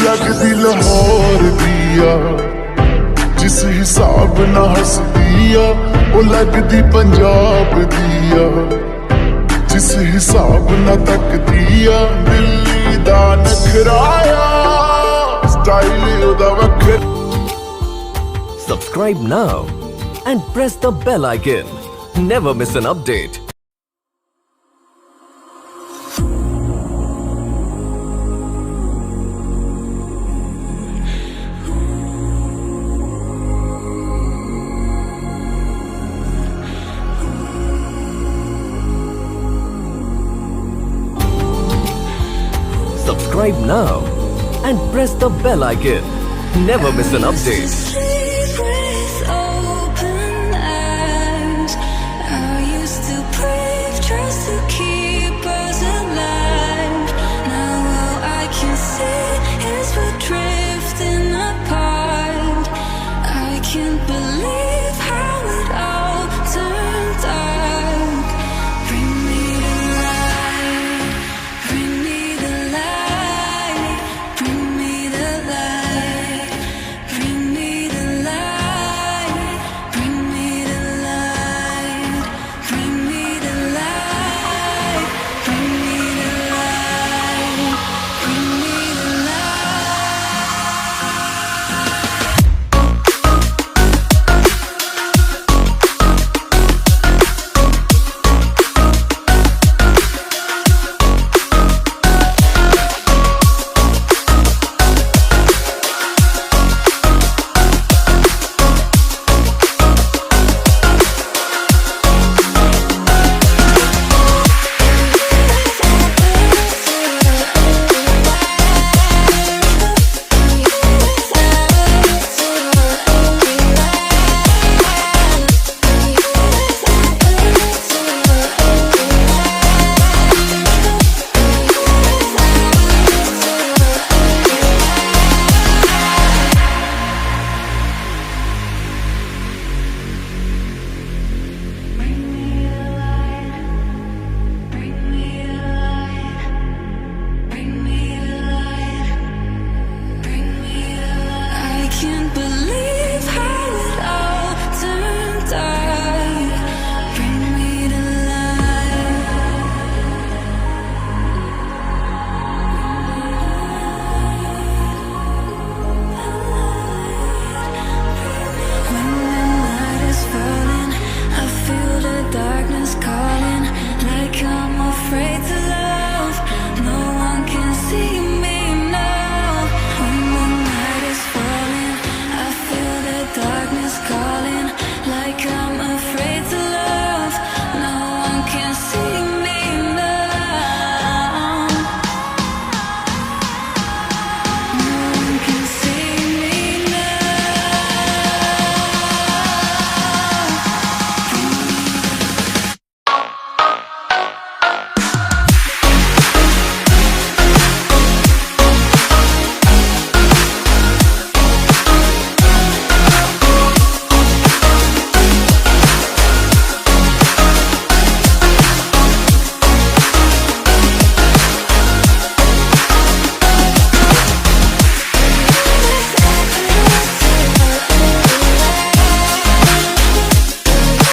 लगदी लाहौर दिया जिस हिसाब ना हस दिया वो लगदी पंजाब दिया जिस हिसाब ना तक दिया दिल्ली दा नखराया स्टाइल ओदा वखरा Subscribe now and press the bell icon. Never miss an update. Subscribe now and press the bell icon. Never miss an update.